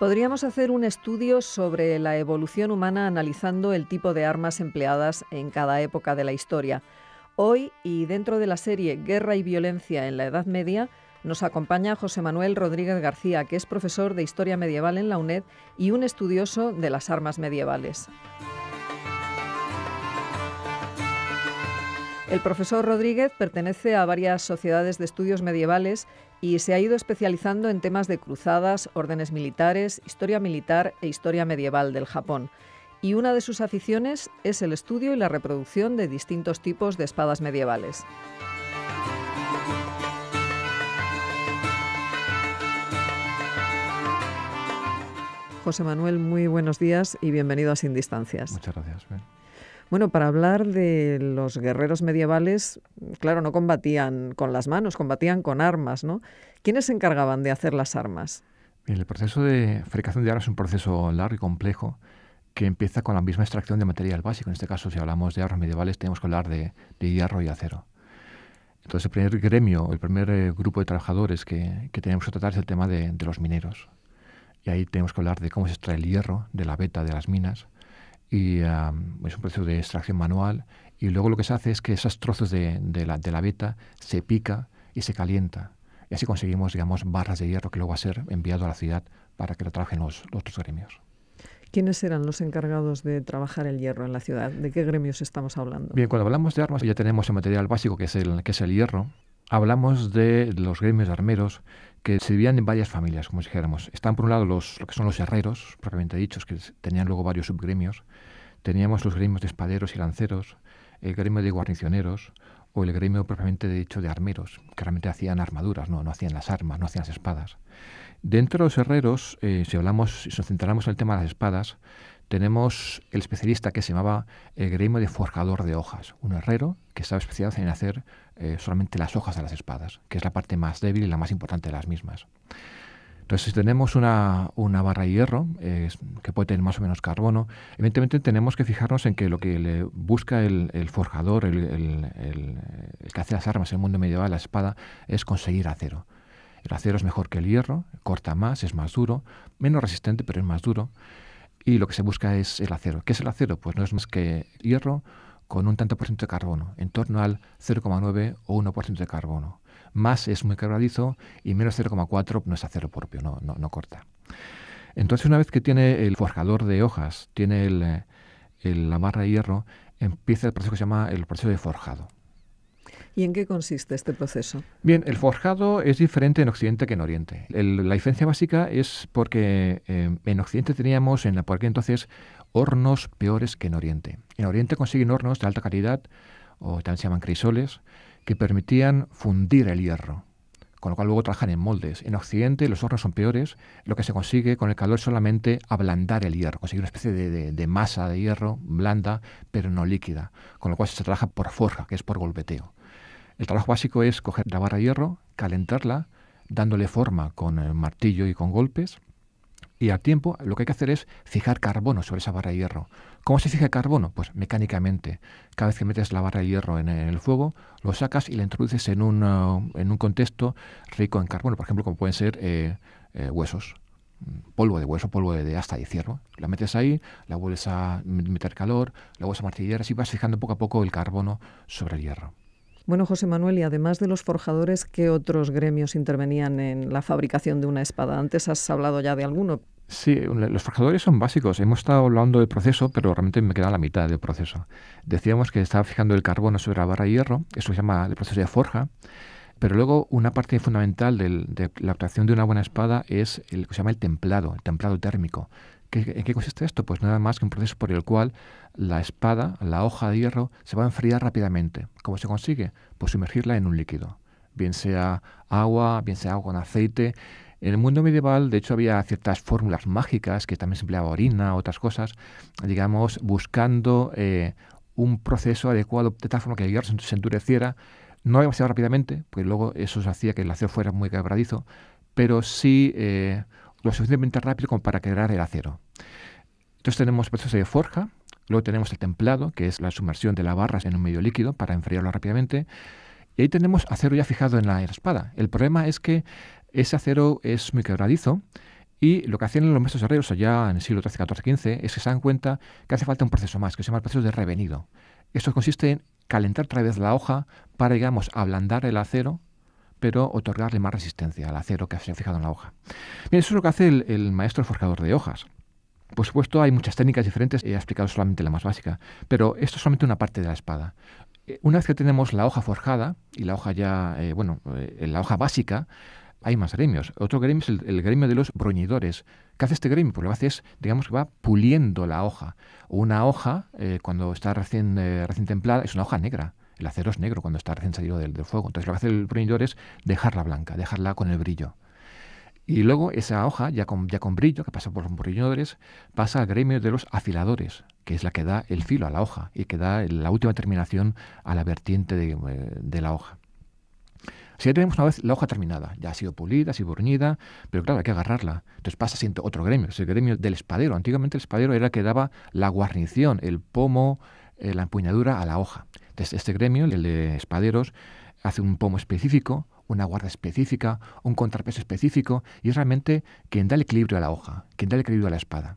Podríamos hacer un estudio sobre la evolución humana analizando el tipo de armas empleadas en cada época de la historia. Hoy, y dentro de la serie Guerra y violencia en la Edad Media, nos acompaña José Manuel Rodríguez García, que es profesor de Historia Medieval en la UNED y un estudioso de las armas medievales. El profesor Rodríguez pertenece a varias sociedades de estudios medievales y se ha ido especializando en temas de cruzadas, órdenes militares, historia militar e historia medieval del Japón. Y una de sus aficiones es el estudio y la reproducción de distintos tipos de espadas medievales. José Manuel, muy buenos días y bienvenido a Sin Distancias. Muchas gracias. Bueno, para hablar de los guerreros medievales, claro, no combatían con las manos, combatían con armas, ¿no? ¿Quiénes se encargaban de hacer las armas? Bien, el proceso de fabricación de armas es un proceso largo y complejo que empieza con la misma extracción de material básico. En este caso, si hablamos de armas medievales, tenemos que hablar de hierro y acero. Entonces, el primer gremio, el primer grupo de trabajadores que tenemos que tratar es el tema de los mineros. Y ahí tenemos que hablar de cómo se extrae el hierro de la veta de las minas. Y es un proceso de extracción manual. Y luego lo que se hace es que esos trozos de la veta se pica y se calienta. Y así conseguimos, digamos, barras de hierro que luego va a ser enviado a la ciudad para que lo trabajen los otros gremios. ¿Quiénes eran los encargados de trabajar el hierro en la ciudad? ¿De qué gremios estamos hablando? Bien, cuando hablamos de armas ya tenemos el material básico que es el hierro. Hablamos de los gremios de armeros que se dividían en varias familias, como si dijéramos. Están por un lado lo que son los herreros, propiamente dichos, que tenían luego varios subgremios. Teníamos los gremios de espaderos y lanceros, el gremio de guarnicioneros o el gremio propiamente dicho de armeros, que realmente hacían armaduras, no hacían las armas, no hacían las espadas. Dentro de los herreros, si nos centramos en el tema de las espadas, tenemos el especialista que se llamaba el gremio de forjador de hojas, un herrero que estaba especializado en hacer solamente las hojas de las espadas, que es la parte más débil y la más importante de las mismas. Entonces, si tenemos una barra de hierro que puede tener más o menos carbono, evidentemente tenemos que fijarnos en que lo que le busca el forjador, el que hace las armas en el mundo medieval, la espada, es conseguir acero. El acero es mejor que el hierro, corta más, es más duro, menos resistente, pero es más duro. Y lo que se busca es el acero. ¿Qué es el acero? Pues no es más que hierro con un tanto por ciento de carbono, en torno al 0,9 o 1% de carbono. Más es muy quebradizo y menos 0,4 no es acero propio, no corta. Entonces, una vez que tiene el forjador de hojas, tiene la barra de hierro, empieza el proceso que se llama el proceso de forjado. ¿Y en qué consiste este proceso? Bien, el forjado es diferente en Occidente que en Oriente. La diferencia básica es porque en Occidente teníamos por aquel entonces hornos peores que en Oriente. En Oriente consiguen hornos de alta calidad, o también se llaman crisoles, que permitían fundir el hierro, con lo cual luego trabajan en moldes. En Occidente los hornos son peores, lo que se consigue con el calor es solamente ablandar el hierro, conseguir una especie de masa de hierro blanda, pero no líquida, con lo cual se trabaja por forja, que es por golpeteo. El trabajo básico es coger la barra de hierro, calentarla, dándole forma con el martillo y con golpes, y al tiempo lo que hay que hacer es fijar carbono sobre esa barra de hierro. ¿Cómo se fija el carbono? Pues mecánicamente. Cada vez que metes la barra de hierro en el fuego, lo sacas y la introduces en un contexto rico en carbono, por ejemplo, como pueden ser huesos. Polvo de hueso, polvo de asta y cierro. La metes ahí, la vuelves a meter calor, la vuelves a martillar, así vas fijando poco a poco el carbono sobre el hierro. Bueno, José Manuel, y además de los forjadores, ¿qué otros gremios intervenían en la fabricación de una espada? Antes has hablado ya de alguno. Sí, los forjadores son básicos. Hemos estado hablando del proceso, pero realmente me queda la mitad del proceso. Decíamos que estaba fijando el carbono sobre la barra de hierro, eso se llama el proceso de forja, pero luego una parte fundamental de la obtención de una buena espada es el que se llama el templado térmico. ¿En qué consiste esto? Pues nada más que un proceso por el cual la espada, la hoja de hierro, se va a enfriar rápidamente. ¿Cómo se consigue? Pues sumergirla en un líquido, bien sea agua con aceite. En el mundo medieval, de hecho, había ciertas fórmulas mágicas que también se empleaba orina, otras cosas, digamos, buscando un proceso adecuado de tal forma que el hierro se endureciera, no demasiado rápidamente, porque luego eso hacía que el acero fuera muy quebradizo, pero sí lo suficientemente rápido como para quebrar el acero. Entonces tenemos el proceso de forja, luego tenemos el templado, que es la sumersión de la barra en un medio líquido para enfriarlo rápidamente, y ahí tenemos acero ya fijado en la espada. El problema es que ese acero es muy quebradizo Y lo que hacían los maestros herreros allá en el siglo XIII, XIV, XV es que se dan cuenta que hace falta un proceso más, que se llama el proceso de revenido. Esto consiste en calentar otra vez la hoja para, digamos, ablandar el acero, pero otorgarle más resistencia al acero que se ha fijado en la hoja. Bien, eso es lo que hace el maestro forjador de hojas. Por supuesto, hay muchas técnicas diferentes, he explicado solamente la más básica, pero esto es solamente una parte de la espada. Una vez que tenemos la hoja forjada y la hoja ya, la hoja básica, hay más gremios. Otro gremio es el gremio de los bruñidores. ¿Qué hace este gremio? Pues lo que hace es, digamos, que va puliendo la hoja. Una hoja, cuando está recién templada, es una hoja negra. El acero es negro cuando está recién salido del fuego. Entonces lo que hace el bruñidor es dejarla blanca, dejarla con el brillo. Y luego esa hoja, ya con brillo, que pasa por los bruñidores, pasa al gremio de los afiladores, que es la que da el filo a la hoja y que da la última terminación a la vertiente de la hoja. Si ya tenemos una vez la hoja terminada, ya ha sido pulida, ha sido bruñida, pero claro, hay que agarrarla. Entonces pasa a otro gremio, es el gremio del espadero. Antiguamente el espadero era el que daba la guarnición, el pomo, la empuñadura a la hoja. Entonces este gremio, el de espaderos, hace un pomo específico, una guarda específica, un contrapeso específico, y es realmente quien da el equilibrio a la hoja, quien da el equilibrio a la espada.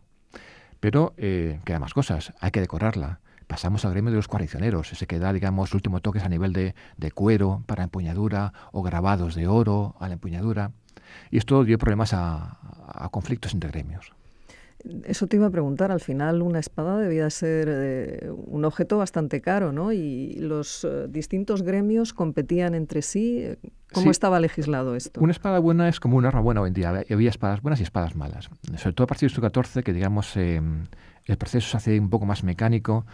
Pero quedan más cosas, hay que decorarla. Pasamos al gremio de los guarnicioneros, ese que da, digamos, el último toques a nivel de cuero para empuñadura o grabados de oro a la empuñadura. Y esto dio problemas a conflictos entre gremios. Eso te iba a preguntar, al final una espada debía ser un objeto bastante caro, ¿no? Y los distintos gremios competían entre sí. ¿Cómo estaba legislado esto? Una espada buena es como un arma buena hoy en día. Había espadas buenas y espadas malas. Sobre todo a partir del siglo XIV, que digamos el proceso se hace un poco más mecánico,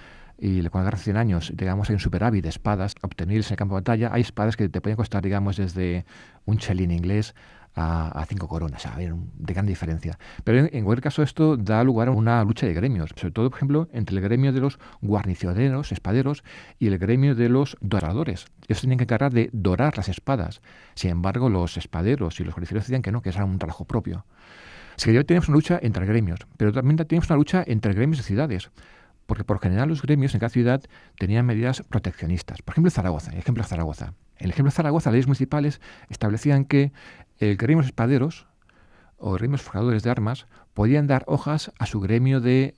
y con la guerra de 100 años, digamos, hay un superávit de espadas obtenibles en el campo de batalla. Hay espadas que te pueden costar, digamos, desde un chelín inglés a 5 coronas, de gran diferencia. Pero en cualquier caso esto da lugar a una lucha de gremios, sobre todo, por ejemplo, entre el gremio de los guarnicioneros, espaderos, y el gremio de los doradores. Ellos tenían que encargar de dorar las espadas. Sin embargo, los espaderos y los guarnicioneros decían que no, que era un trabajo propio. Así que ya tenemos una lucha entre gremios, pero también tenemos una lucha entre gremios de ciudades, porque por general los gremios en cada ciudad tenían medidas proteccionistas. Por ejemplo, Zaragoza. En el ejemplo de Zaragoza, las leyes municipales establecían que el gremio de espaderos o gremios forjadores de armas podían dar hojas a su gremio de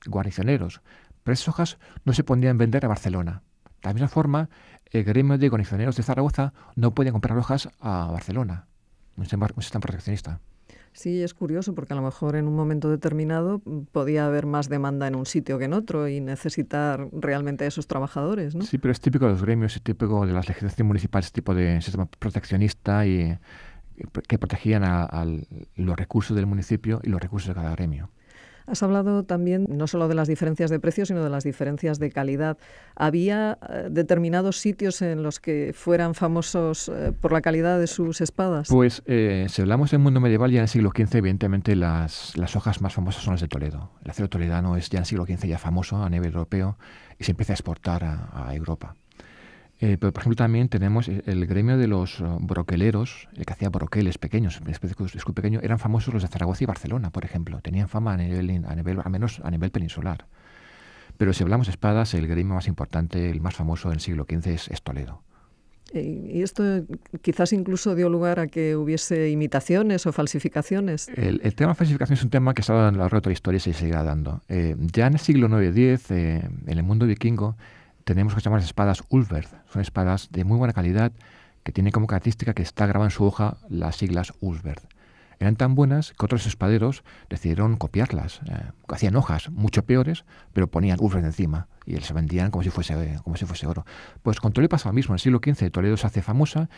guarnicioneros, pero esas hojas no se podían vender a Barcelona. De la misma forma, el gremio de guarnicioneros de Zaragoza no podía comprar hojas a Barcelona, un sistema proteccionista. Sí, es curioso porque a lo mejor en un momento determinado podía haber más demanda en un sitio que en otro y necesitar realmente a esos trabajadores, ¿no? Sí, pero es típico de los gremios, es típico de las legislaciones municipales, este tipo de sistema proteccionista y que protegían a los recursos del municipio y los recursos de cada gremio. Has hablado también no solo de las diferencias de precios, sino de las diferencias de calidad. ¿Había determinados sitios en los que fueran famosos por la calidad de sus espadas? Pues si hablamos del mundo medieval, ya en el siglo XV, evidentemente las hojas más famosas son las de Toledo. El acero toledano es ya en el siglo XV ya famoso a nivel europeo y se empieza a exportar a Europa. Pero, por ejemplo, también tenemos el gremio de los broqueleros, el que hacía broqueles pequeños, escudo pequeño, eran famosos los de Zaragoza y Barcelona, por ejemplo. Tenían fama al menos a nivel peninsular. Pero si hablamos de espadas, el gremio más importante, el más famoso en el siglo XV es Toledo. Y esto quizás incluso dio lugar a que hubiese imitaciones o falsificaciones. El tema de falsificación es un tema que se ha dado a lo largo de la historia y se seguirá dando. Ya en el siglo IX-X, en el mundo vikingo, tenemos que llamar las espadas Ulfberth. Son espadas de muy buena calidad que tienen como característica que está grabada en su hoja las siglas Ulfberth. Eran tan buenas que otros espaderos decidieron copiarlas. Hacían hojas mucho peores, pero ponían Ulfberth encima y se vendían como si fuese oro. Pues con Toledo pasa lo mismo. En el siglo XV Toledo se hace famosa,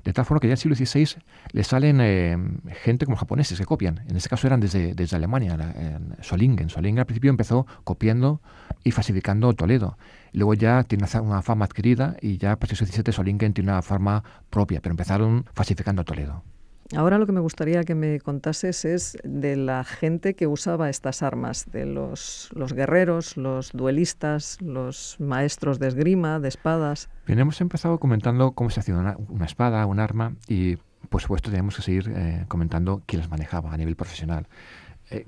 de tal forma que ya en el siglo XVI le salen gente como japoneses que copian. En este caso eran desde Alemania, en Solingen. Solingen al principio empezó copiando y falsificando Toledo. Luego ya tiene una fama adquirida y ya a partir del siglo XVII Solingen tiene una forma propia, pero empezaron falsificando Toledo. Ahora lo que me gustaría que me contases es de la gente que usaba estas armas, de los guerreros, los duelistas, los maestros de esgrima, de espadas. Bien, hemos empezado comentando cómo se hacía una espada, un arma, y por supuesto tenemos que seguir comentando quién las manejaba a nivel profesional.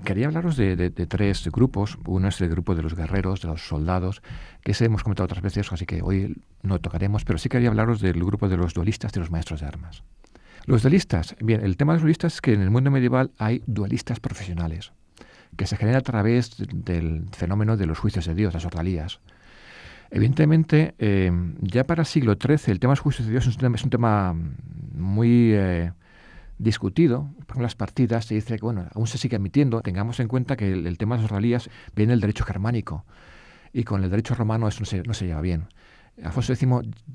Quería hablaros de tres grupos. Uno es el grupo de los guerreros, de los soldados, que ese hemos comentado otras veces, así que hoy no tocaremos, pero sí quería hablaros del grupo de los duelistas, de los maestros de armas. Los duelistas. Bien, el tema de los duelistas es que en el mundo medieval hay duelistas profesionales, que se generan a través del fenómeno de los juicios de Dios, las ordalías. Evidentemente, ya para el siglo XIII el tema de los juicios de Dios es un tema muy discutido. Por ejemplo, en las partidas se dice que bueno, aún se sigue admitiendo. Tengamos en cuenta que el tema de las ordalías viene del derecho germánico y con el derecho romano eso no se lleva bien. Alfonso X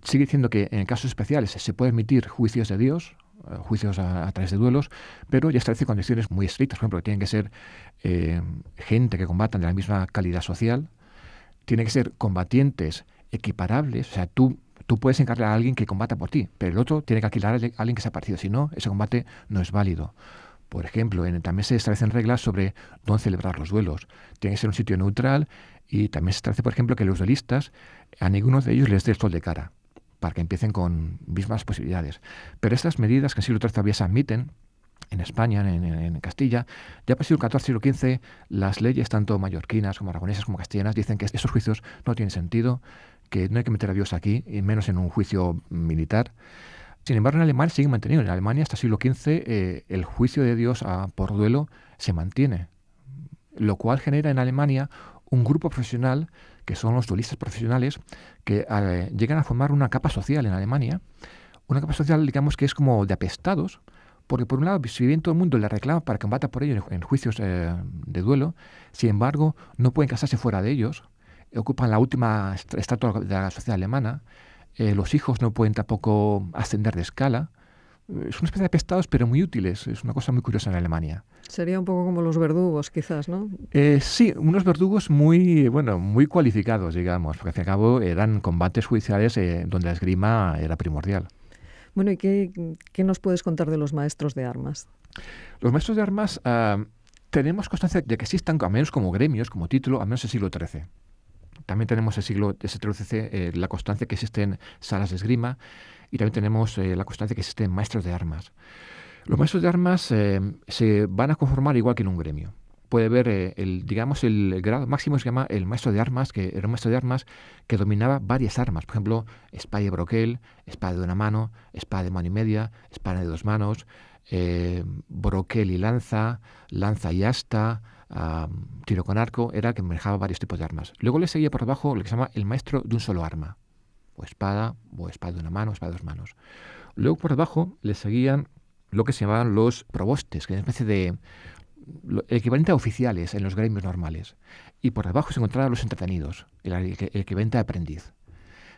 sigue diciendo que en casos especiales se puede emitir juicios de Dios, juicios a través de duelos, pero ya establece condiciones muy estrictas. Por ejemplo, que tienen que ser gente que combatan de la misma calidad social, tienen que ser combatientes equiparables, o sea, tú puedes encargar a alguien que combata por ti, pero el otro tiene que alquilar a alguien que sea parecido, si no, ese combate no es válido. Por ejemplo, también se establecen reglas sobre dónde celebrar los duelos. Tiene que ser un sitio neutral y también se establece, por ejemplo, que los duelistas, a ninguno de ellos les dé el sol de cara, para que empiecen con mismas posibilidades. Pero estas medidas que en el siglo XIII todavía se admiten, en España, en Castilla, ya para el siglo XIV, siglo XV, las leyes, tanto mallorquinas como aragonesas como castellanas, dicen que esos juicios no tienen sentido, que no hay que meter a Dios aquí, y menos en un juicio militar. Sin embargo, en Alemania siguen manteniendo. En Alemania, hasta el siglo XV, el juicio de Dios por duelo se mantiene, lo cual genera en Alemania un grupo profesional, que son los duelistas profesionales, que llegan a formar una capa social en Alemania, una capa social, digamos, que es como de apestados, porque por un lado, si bien todo el mundo le reclama para que combata por ellos en juicios de duelo, sin embargo, no pueden casarse fuera de ellos, ocupan la última estatua de la sociedad alemana, los hijos no pueden tampoco ascender de escala. Es una especie de apestados, pero muy útiles. Es una cosa muy curiosa en Alemania. Sería un poco como los verdugos, quizás, ¿no? Sí, unos verdugos muy cualificados, digamos, porque al fin y al cabo eran combates judiciales donde la esgrima era primordial. Bueno, ¿y qué nos puedes contar de los maestros de armas? Los maestros de armas tenemos constancia de que existan, al menos como gremios, como título, al menos el siglo XIII. También tenemos ese siglo XIII la constancia que existen salas de esgrima y también tenemos la constancia que existen maestros de armas. Los maestros de armas se van a conformar igual que en un gremio. Puede haber, el grado máximo se llama el maestro de armas, que era un maestro de armas que dominaba varias armas. Por ejemplo, espada y broquel, espada de una mano, espada de mano y media, espada de dos manos, broquel y lanza, lanza y asta, tiro con arco, era que manejaba varios tipos de armas. Luego le seguía por debajo lo que se llama el maestro de un solo arma, o espada de una mano, o espada de dos manos. Luego por debajo le seguían lo que se llamaban los probostes, que es una especie de el equivalente a oficiales en los gremios normales. Y por debajo se encontraban los entretenidos, el equivalente a aprendiz.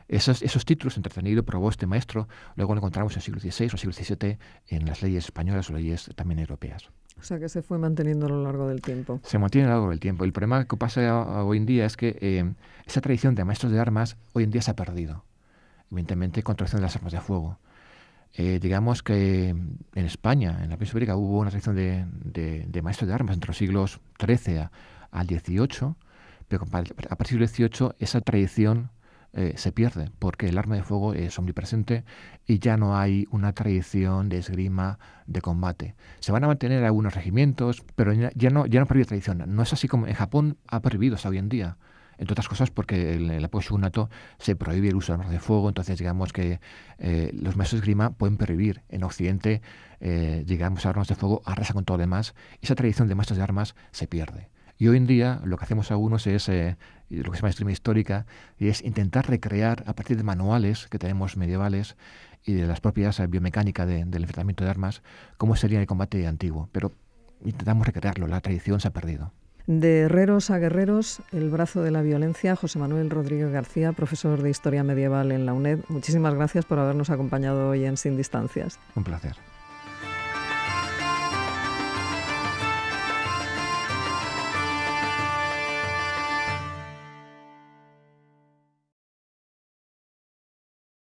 Esos títulos, entretenido, proboste, maestro, luego lo encontramos en el siglo XVI o siglo XVII en las leyes españolas o leyes también europeas. O sea que se fue manteniendo a lo largo del tiempo. Se mantiene a lo largo del tiempo. El problema que pasa hoy en día es que esa tradición de maestros de armas hoy en día se ha perdido. Evidentemente, con tradición de las armas de fuego. Digamos que en España, en la península ibérica, hubo una tradición de maestros de armas entre los siglos XIII al XVIII, pero a partir del XVIII esa tradición se pierde, porque el arma de fuego es omnipresente y ya no hay una tradición de esgrima, de combate. Se van a mantener algunos regimientos, pero ya no perdió tradición. No es así como en Japón ha prohibido hasta hoy en día. Entre otras cosas porque en el apoyo shogunato se prohíbe el uso de armas de fuego, entonces digamos que los maestros de esgrima pueden prohibir. En Occidente, digamos, armas de fuego arrasa con todo lo demás, y esa tradición de maestros de armas se pierde. Y hoy en día lo que hacemos algunos es lo que se llama esgrima histórica, y es intentar recrear a partir de manuales que tenemos medievales y de las propias biomecánica del enfrentamiento de armas, cómo sería el combate antiguo. Pero intentamos recrearlo, la tradición se ha perdido. De herreros a guerreros, el brazo de la violencia. José Manuel Rodríguez García, profesor de Historia Medieval en la UNED. Muchísimas gracias por habernos acompañado hoy en Sin Distancias. Un placer.